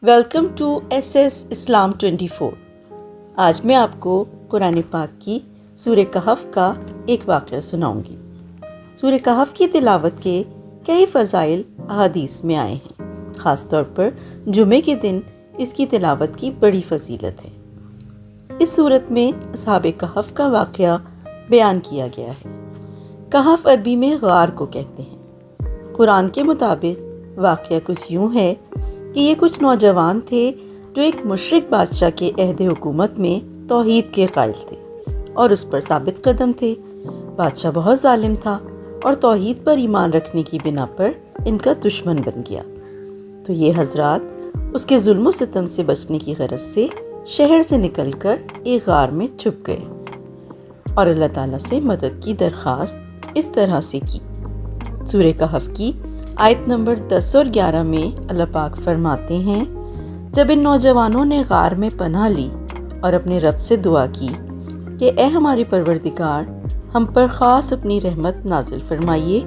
Welcome to S S اسلام 24۔ آج میں آپ کو قرآن پاک کی سورہ کہف کا ایک واقعہ سناؤں گی۔ سورہ کہف کی تلاوت کے کئی فضائل احادیث میں آئے ہیں، خاص طور پر جمعے کے دن اس کی تلاوت کی بڑی فضیلت ہے۔ اس صورت میں اصحاب کہف کا واقعہ بیان کیا گیا ہے۔ کہف عربی میں غار کو کہتے ہیں۔ قرآن کے مطابق واقعہ کچھ یوں ہے کہ یہ کچھ نوجوان تھے جو ایک مشرک بادشاہ کے عہد حکومت میں توحید کے قائل تھے اور اس پر ثابت قدم تھے۔ بادشاہ بہت ظالم تھا اور توحید پر ایمان رکھنے کی بنا پر ان کا دشمن بن گیا، تو یہ حضرات اس کے ظلم و ستم سے بچنے کی غرض سے شہر سے نکل کر ایک غار میں چھپ گئے اور اللہ تعالیٰ سے مدد کی درخواست اس طرح سے کی۔ سورہ کہف کی آیت نمبر 10 اور 11 میں اللہ پاک فرماتے ہیں، جب ان نوجوانوں نے غار میں پناہ لی اور اپنے رب سے دعا کی کہ اے ہمارے پروردگار، ہم پر خاص اپنی رحمت نازل فرمائیے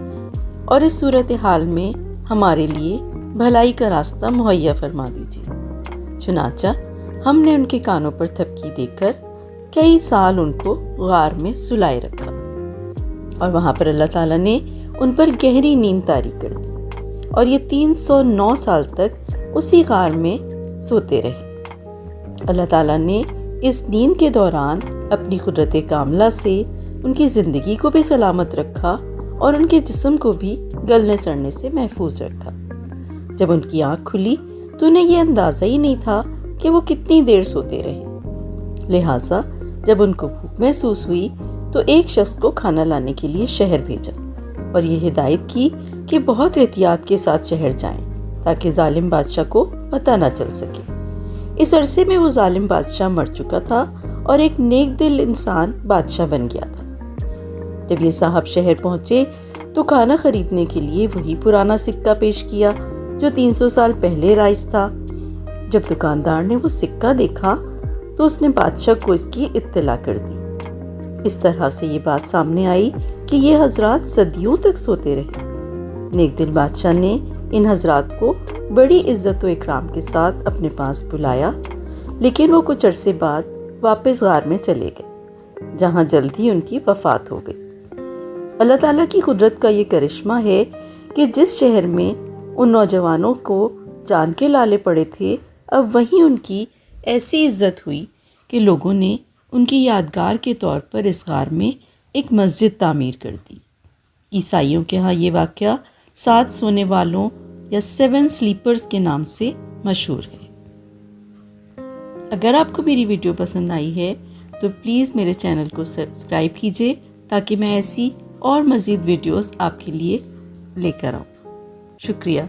اور اس صورتحال میں ہمارے لیے بھلائی کا راستہ مہیا فرما دیجیے، چنانچہ ہم نے ان کے کانوں پر تھپکی دے کر کئی سال ان کو غار میں سلائے رکھا اور وہاں پر اللہ تعالیٰ نے ان پر گہری نیند طاری کر دی اور یہ 309 سال تک اسی غار میں سوتے رہے۔ اللہ تعالیٰ نے اس نیند کے دوران اپنی قدرت کاملہ سے ان کی زندگی کو بھی سلامت رکھا اور ان کے جسم کو بھی گلنے سڑنے سے محفوظ رکھا۔ جب ان کی آنکھ کھلی تو انہیں یہ اندازہ ہی نہیں تھا کہ وہ کتنی دیر سوتے رہے، لہٰذا جب ان کو بھوک محسوس ہوئی تو ایک شخص کو کھانا لانے کے لیے شہر بھیجا اور یہ ہدایت کی کہ بہت احتیاط کے ساتھ شہر جائیں تاکہ ظالم بادشاہ کو پتہ نہ چل سکے۔ اس عرصے میں وہ ظالم بادشاہ مر چکا تھا اور ایک نیک دل انسان بادشاہ بن گیا تھا۔ جب یہ صاحب شہر پہنچے تو کھانا خریدنے کے لیے وہی پرانا سکہ پیش کیا جو 300 سال پہلے رائج تھا۔ جب دکاندار نے وہ سکہ دیکھا تو اس نے بادشاہ کو اس کی اطلاع کر دی۔ اس طرح سے یہ بات سامنے آئی کہ یہ حضرات صدیوں تک سوتے رہے۔ نیک دل بادشاہ نے ان حضرات کو بڑی عزت و اکرام کے ساتھ اپنے پاس بلایا، لیکن وہ کچھ عرصے بعد واپس غار میں چلے گئے جہاں جلد ہی ان کی وفات ہو گئی۔ اللہ تعالیٰ کی قدرت کا یہ کرشمہ ہے کہ جس شہر میں ان نوجوانوں کو جان کے لالے پڑے تھے، اب وہیں ان کی ایسی عزت ہوئی کہ لوگوں نے ان کی یادگار کے طور پر اس غار میں ایک مسجد تعمیر کر دی۔ عیسائیوں کے ہاں یہ واقعہ 7 سونے والوں یا 7 سلیپرز کے نام سے مشہور ہے۔ اگر آپ کو میری ویڈیو پسند آئی ہے تو پلیز میرے چینل کو سبسکرائب کیجیے تاکہ میں ایسی اور مزید ویڈیوز آپ کے لیے لے کر آؤں۔ شکریہ۔